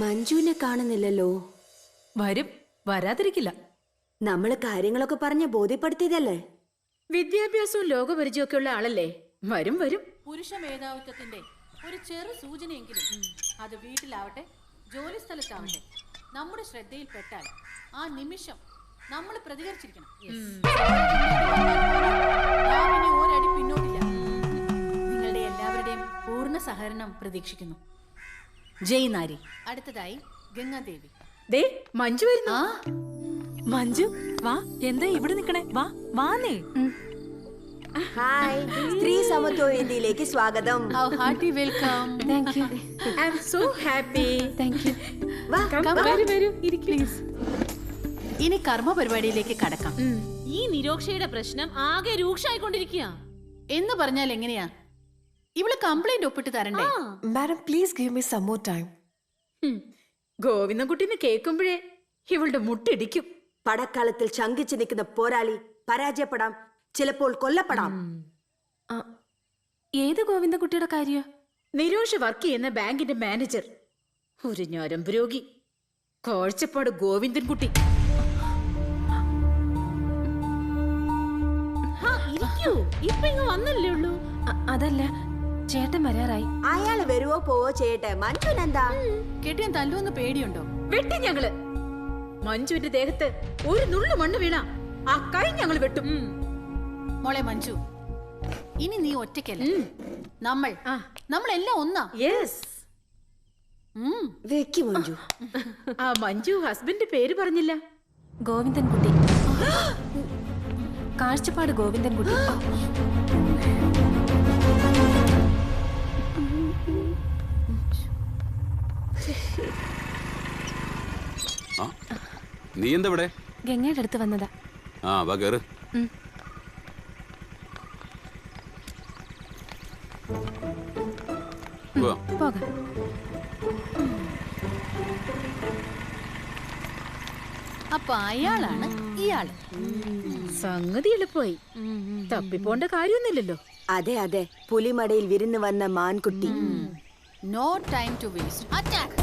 മഞ്ജുവിനെ കാണുന്നില്ലല്ലോ. വരും, വരാതിരിക്കില്ല. നമ്മള് കാര്യങ്ങളൊക്കെ പറഞ്ഞ് ബോധ്യപ്പെടുത്തിയതല്ലേ? വിദ്യാഭ്യാസവും ലോകപരിചയമൊക്കെ ഉള്ള ആളല്ലേ. വരും വരും. പുരുഷ മേധാവിത്വത്തിന്റെ ഒരു ചെറു സൂചനയെങ്കിലും അത് വീട്ടിലാവട്ടെ ജോലി സ്ഥലത്താവട്ടെ നമ്മുടെ ശ്രദ്ധയിൽപ്പെട്ടാൽ ആ നിമിഷം നമ്മൾ പ്രതികരിച്ചിരിക്കണം. ഒരടി പിന്നോട്ടില്ല. നിങ്ങളുടെ എല്ലാവരുടെയും പൂർണ്ണ സഹകരണം പ്രതീക്ഷിക്കുന്നു. ജയ് നാരി. അടുത്തതായി ഗംഗാദേവി. ദേ മഞ്ജു വരുന്നു. മഞ്ജു വാ, എന്താ ഇവിടെ നിക്കണേ? വാ വാന്നേ. ഹായ്, സ്ത്രീ സമത്വ വേദിയിലേക്ക് സ്വാഗതം. Hearty welcome. Thank you. I am so happy. Thank you. വരൂ പ്ലീസ്. ഇനി കർമ്മ പരിപാടിയിലേക്ക് കടക്കാം. ഈ നിരോക്ഷയുടെ പ്രശ്നം ആകെ രൂക്ഷായിക്കൊണ്ടിരിക്കുക. എന്ന് പറഞ്ഞാൽ എങ്ങനെയാ? ഇവള് കംപ്ലൈന്റ് ഒപ്പിട്ട് തരണ്ടേ? Madam, please give me some more time. ഗോവിന്ദൻകുട്ടിനെ കേൾക്കുമ്പോഴേ ഇവളുടെ മുട്ടിടിക്കും. പടക്കളത്തിൽ ശങ്കിച്ചു നിൽക്കുന്ന പോരാളി പരാജയപ്പെടാം, ചിലപ്പോൾ കൊല്ലപ്പെടാം. ഏത് ഗോവിന്ദൻകുട്ടിയുടെ കാര്യ? നിരോഷ വർക്ക് ചെയ്യുന്ന ബാങ്കിന്റെ മാനേജർ, ഒരു ഞരമ്പ് രോഗി, കാഴ്ചപ്പാട് ഗോവിന്ദൻകുട്ടി. ഇപ്പൊ ഇങ്ങ് വന്നല്ലേ ഉള്ളൂ. അതല്ല, ചേട്ടൻ വരാറായി. അയാള് വരുവോ പോവോ ചെയ്യട്ടെ. മഞ്ജുനെന്താ? കെട്ടിയാൻ തല്ലുവെന്ന് പേടിയുണ്ടോ? വെട്ടി ഞങ്ങള്. മഞ്ജുവിന്റെ ദേഹത്ത് ഒരു നുള്ളു മണ്ണ് വീണ ആ കൈ ഞങ്ങൾ വെട്ടും. മോളെ മഞ്ജു, ഇനി നീ ഒറ്റയ്ക്കല്ല. നമ്മളെല്ലാം ഒന്നാ. യെസ്. വെക്കി മഞ്ജു. ആ മഞ്ജു ഹസ്ബൻഡ് പേര് പറഞ്ഞില്ല. ഗോവിന്ദൻകുട്ടി. കാഴ്ചപ്പാട് ഗോവിന്ദൻകുട്ടി. നീ എന്താ ഇവിടെ? ഗംഗയുടെ അടുത്ത് വന്നതാ. വാ കേറ്. പോകാം. അപ്പൊ അയാളാണ് ഇയാള്. സംഗതി എളുപ്പമായി. തപ്പിപ്പോണ്ട കാര്യമൊന്നുമില്ലല്ലോ. അതെ അതെ, പുലിമടയിൽ വിരുന്ന് വന്ന മാൻകുട്ടി. No time to waste. Attack.